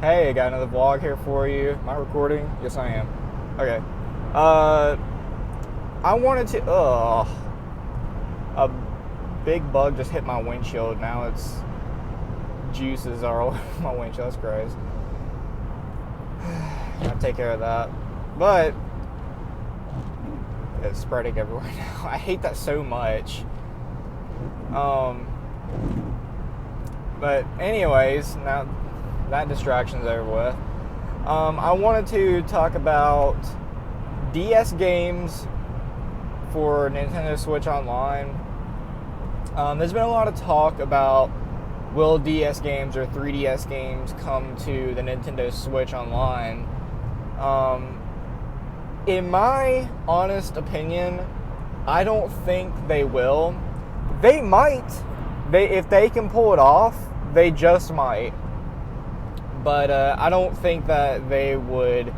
Hey, I got another vlog here for you. Am I recording? Yes, I am. Okay. Uh, I wanted to. A big bug just hit my windshield. Now it's juices are all over my windshield. That's gross. Gotta take care of that. But it's spreading everywhere now. I hate that so much. But anyways, now that distraction's over with. I wanted to talk about DS games for Nintendo Switch Online. There's been a lot of talk about will DS games or 3DS games come to the Nintendo Switch Online. In my honest opinion, I don't think they will. They might. If they can pull it off, they just might. But I don't think that they would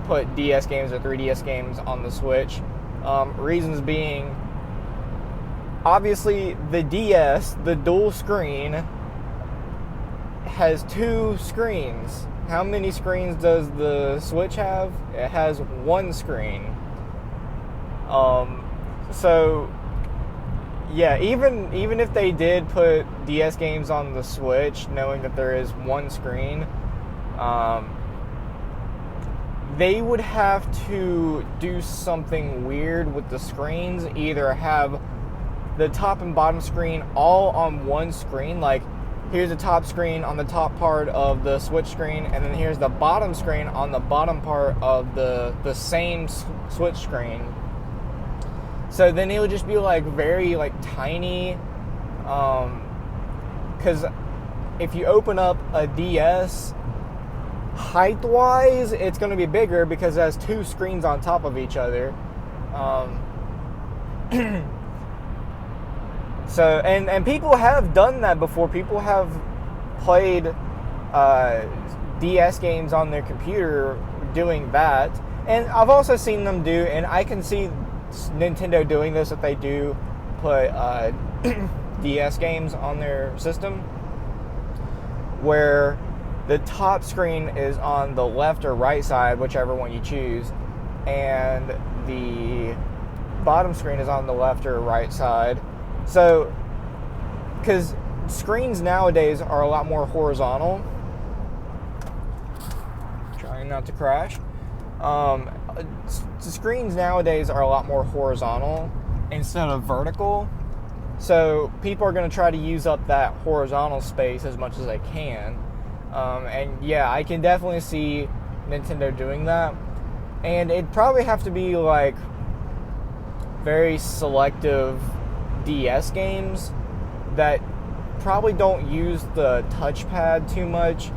put DS games or 3DS games on the Switch. Reasons being, obviously, the DS, the dual screen, has two screens. How many screens does the Switch have? It has one screen. So, yeah, even if they did put DS games on the Switch, knowing that there is one screen, they would have to do something weird with the screens. Either have the top and bottom screen all on one screen, like here's the top screen on the top part of the Switch screen, and then here's the bottom screen on the bottom part of the same Switch screen. So then it would just be like very like tiny, because if you open up a DS, height-wise, it's going to be bigger because it has two screens on top of each other. So, and people have done that before. People have played DS games on their computer doing that. And I've also seen them do, and I can see Nintendo doing this if they do put DS games on their system, where the top screen is on the left or right side, whichever one you choose, and the bottom screen is on the left or right side. So, because screens nowadays are a lot more horizontal. Trying not to crash. Screens nowadays are a lot more horizontal instead of vertical. So people are going to try to use up that horizontal space as much as they can. And yeah, I can definitely see Nintendo doing that. And it'd probably have to be like very selective DS games that probably don't use the touchpad too much.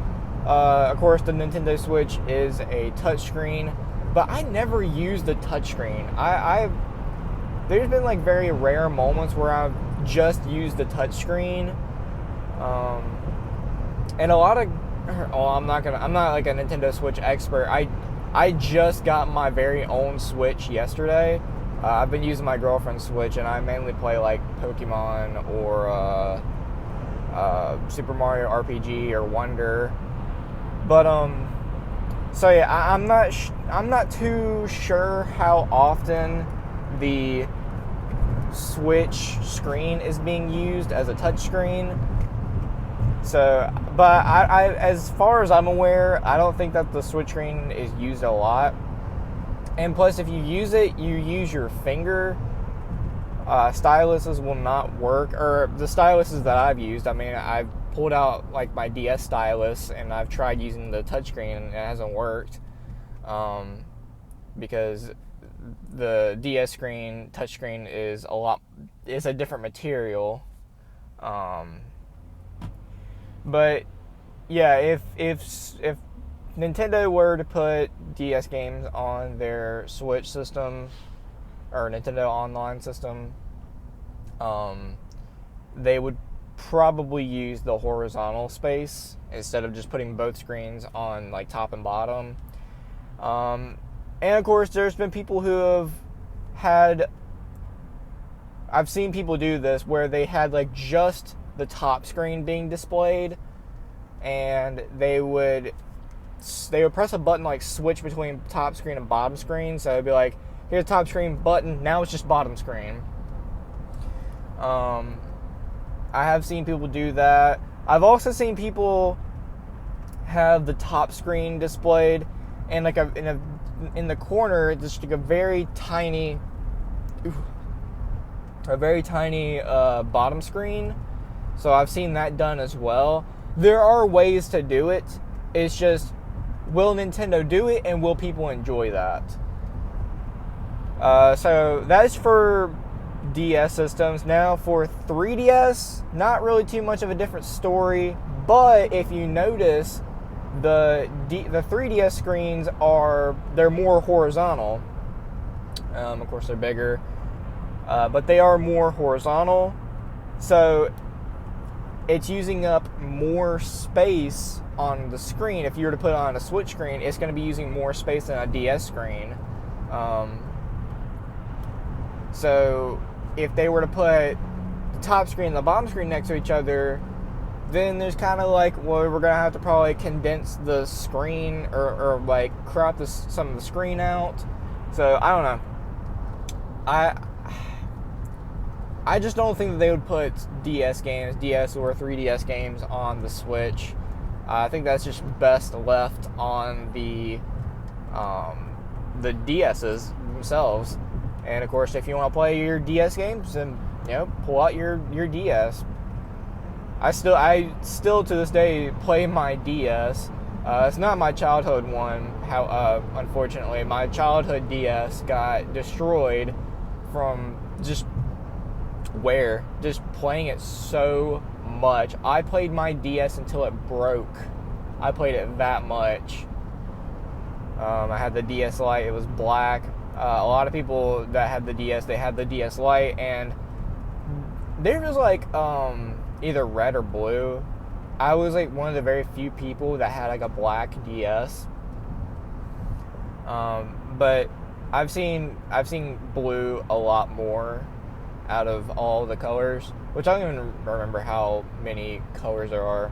Of course, the Nintendo Switch is a touchscreen, but I never use the touchscreen. There's been like very rare moments where I've just used the touchscreen, and a lot of, I'm not like a Nintendo Switch expert. I just got my very own Switch yesterday. I've been using my girlfriend's Switch, and I mainly play like Pokemon or Super Mario RPG or Wonder. But so yeah, I'm not too sure how often the Switch screen is being used as a touch screen. So, but I as far as I'm aware, I don't think that the Switch screen is used a lot. And plus, if you use it, you use your finger. Styluses will not work, or the styluses that I've used. I mean, I've pulled out like my DS stylus, and I've tried using the touchscreen, and it hasn't worked, because the DS screen, touchscreen is a different material. But yeah, if Nintendo were to put DS games on their Switch system or Nintendo Online system, they would probably use the horizontal space instead of just putting both screens on like top and bottom. And of course, there's been people who have had, I've seen people do this where they had like just the top screen being displayed, and they would press a button like switch between top screen and bottom screen. So it'd be like, here's top screen button, now it's just bottom screen. I have seen people do that. I've also seen people have the top screen displayed and like in the corner, just like a very tiny bottom screen. So I've seen that done as well. There are ways to do it. It's just, will Nintendo do it, and will people enjoy that? So that's for DS systems. Now for 3DS, not really too much of a different story, but if you notice, the 3DS screens they're more horizontal. Of course, they're bigger, but they are more horizontal. So it's using up more space on the screen. If you were to put it on a Switch screen, it's going to be using more space than a DS screen. So if they were to put the top screen and the bottom screen next to each other, then there's kind of like, well, we're going to have to probably condense the screen or like crop some of the screen out. So I don't know. I just don't think that they would put DS or 3DS games on the Switch. I think that's just best left on the DSs themselves. And of course, if you want to play your DS games, then pull out your DS. I still to this day play my DS. It's not my childhood one. Unfortunately, my childhood DS got destroyed from just playing it so much. I played my DS until it broke. I played it that much. I had the DS Lite. It was black. A lot of people that had the DS, they had the DS Lite, and there was like either red or blue. I was like one of the very few people that had like a black DS. But I've seen blue a lot more out of all the colors, which I don't even remember how many colors there are.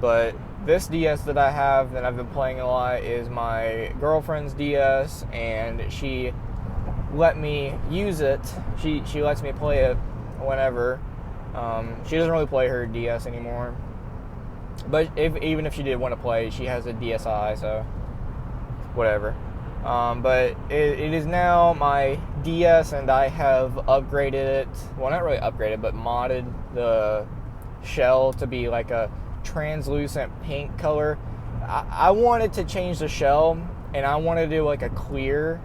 But this DS that I have that I've been playing a lot is my girlfriend's DS, and she let me use it. She lets me play it whenever. She doesn't really play her DS anymore, but even if she did want to play, she has a DSi, so whatever. But it is now my DS, and I have upgraded it. Well, not really upgraded, but modded the shell to be like a translucent pink color. I wanted to change the shell, and I wanted to do like a clear,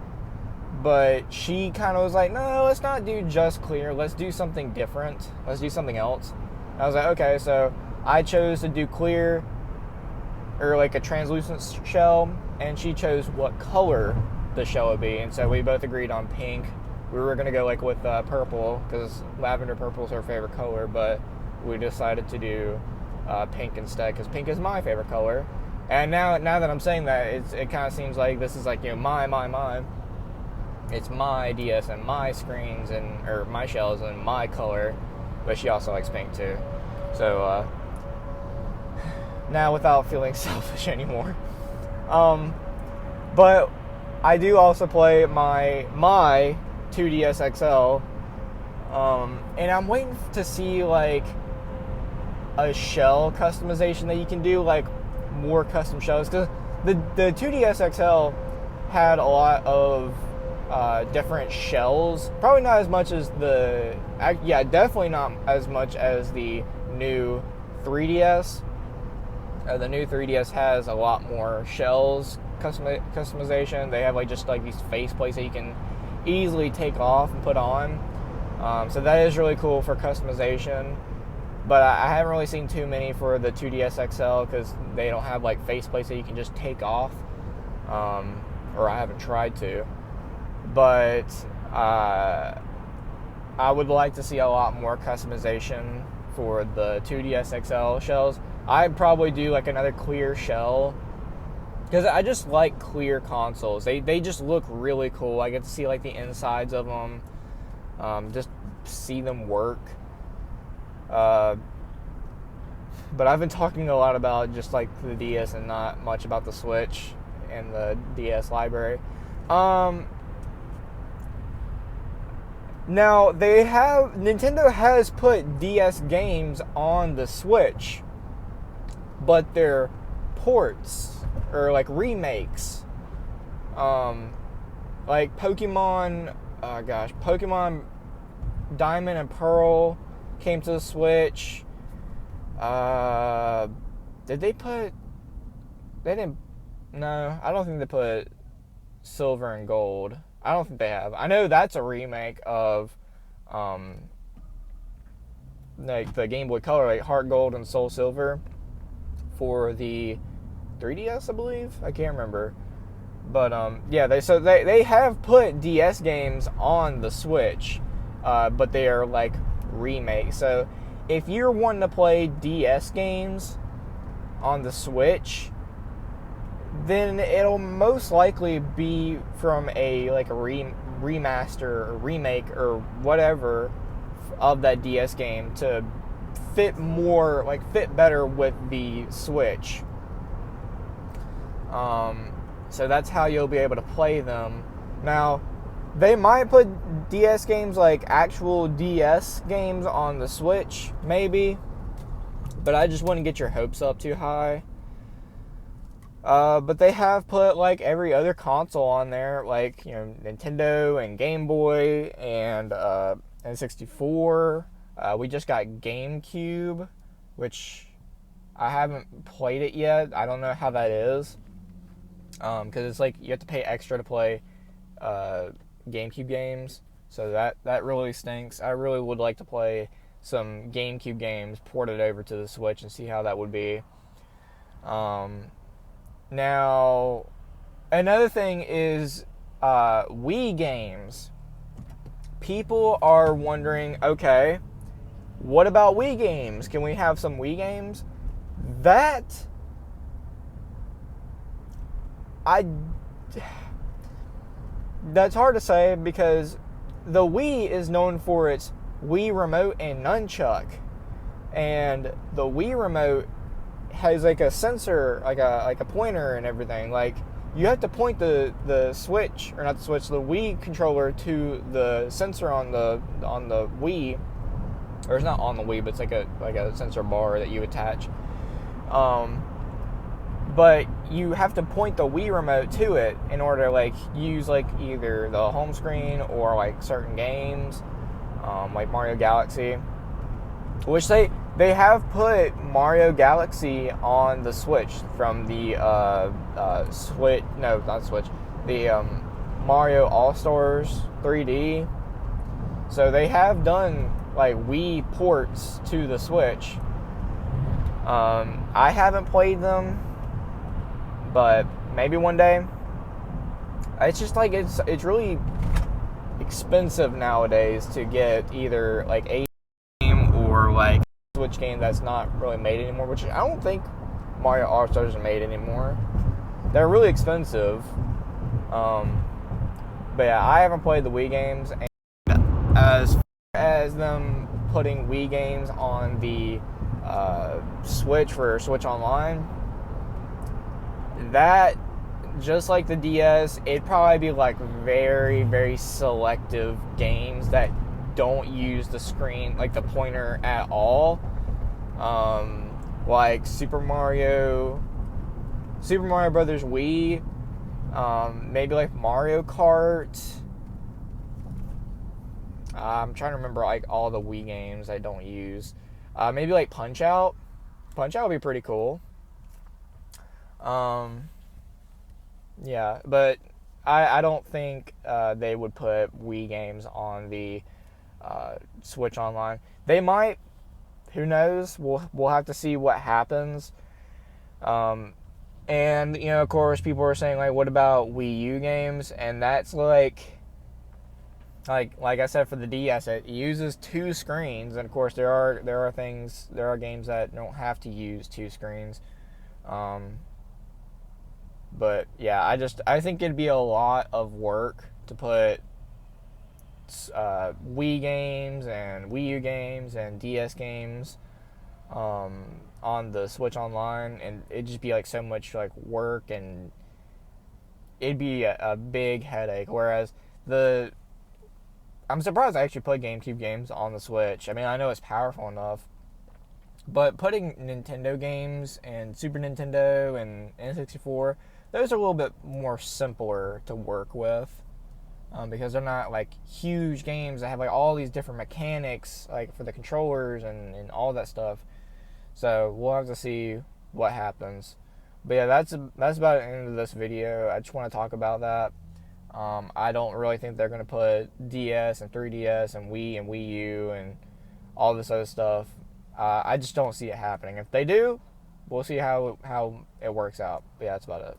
but she kind of was like, no, let's not do just clear. Let's do something different. Let's do something else. I was like, okay, so I chose to do clear, or like a translucent shell, and she chose what color the shell would be, and so we both agreed on pink. We were going to go like with purple, because lavender purple is her favorite color, but we decided to do pink instead, because pink is my favorite color. And now that I'm saying that, it kind of seems like this is like, my. It's my DS and my screens or my shells and my color, but she also likes pink too. So now without feeling selfish anymore. But I do also play my 2DS XL, and I'm waiting to see like a shell customization that you can do, like more custom shells, because the 2DS XL had a lot of different shells. Probably not as much as definitely not as much as the new 3DS. The new 3DS has a lot more shells customization. They have like just like these face plates that you can easily take off and put on. So that is really cool for customization. But I haven't really seen too many for the 2DS XL, because they don't have like face plates that you can just take off. Or I haven't tried to. But I would like to see a lot more customization for the 2DS XL shells. I'd probably do like another clear shell, because I just like clear consoles. They just look really cool. I get to see like the insides of them, just see them work. But I've been talking a lot about just like the DS and not much about the Switch and the DS library. Now Nintendo has put DS games on the Switch, but they're ports or like remakes. Like Pokemon, Pokemon Diamond and Pearl came to the Switch. Did they put? They didn't. No, I don't think they put Silver and Gold. I don't think they have. I know that's a remake of, like the Game Boy Color, like Heart Gold and Soul Silver, for the 3DS, I believe. I can't remember. But yeah, they have put DS games on the Switch, but they are like remakes. So if you're wanting to play DS games on the Switch, then it'll most likely be from a remaster or remake or whatever of that DS game to fit better with the Switch. So that's how you'll be able to play them. Now, they might put DS games, like actual DS games, on the Switch, maybe. But I just wouldn't get your hopes up too high. But they have put like every other console on there, like, you know, Nintendo and Game Boy and N64. We just got GameCube, which I haven't played it yet. I don't know how that is. Because it's like you have to pay extra to play GameCube games, so that really stinks. I really would like to play some GameCube games ported over to the Switch and see how that would be. Now, another thing is Wii games. People are wondering, okay, what about Wii games? Can we have some Wii games? That's hard to say, because the Wii is known for its Wii Remote and Nunchuck, and the Wii Remote has like a sensor, like a pointer and everything. Like, you have to point the Switch, or not the Switch, the Wii controller to the sensor on the Wii, or it's not on the Wii, but it's like a sensor bar that you attach. But you have to point the Wii Remote to it in order to like use like either the home screen or like certain games, like Mario Galaxy, which they have put Mario Galaxy on the Switch from the Mario All-Stars 3D. So they have done like Wii ports to the Switch. I haven't played them, but maybe one day. It's just like it's really expensive nowadays to get either like a game or like Switch game that's not really made anymore, which I don't think Mario All-Stars are made anymore. They're really expensive. But yeah, I haven't played the Wii games, and as far as them putting Wii games on the Switch for Switch Online, that, just like the DS, it'd probably be like very, very selective games that don't use the screen, like the pointer at all. Like Super Mario Brothers Wii, maybe like Mario Kart. I'm trying to remember like all the Wii games I don't use. Maybe like Punch Out. Punch Out would be pretty cool. Yeah, but I don't think they would put Wii games on the Switch Online. They might. Who knows? We'll have to see what happens. And you know, of course, people are saying like, what about Wii U games? And that's like I said, for the DS, it uses two screens, and of course there are games that don't have to use two screens. But yeah, I think it'd be a lot of work to put Wii games and Wii U games and DS games on the Switch Online, and it'd just be like so much like work, and it'd be a big headache. Whereas the I'm surprised I actually play GameCube games on the Switch. I mean, I know it's powerful enough, but putting Nintendo games and Super Nintendo and N64, those are a little bit more simpler to work with, because they're not like huge games that have like all these different mechanics like for the controllers and all that stuff. So we'll have to see what happens. But yeah, that's about the end of this video. I just want to talk about that. I don't really think they're going to put DS and 3DS and Wii and Wii U and all this other stuff. I just don't see it happening. If they do, we'll see how it works out. But yeah, that's about it.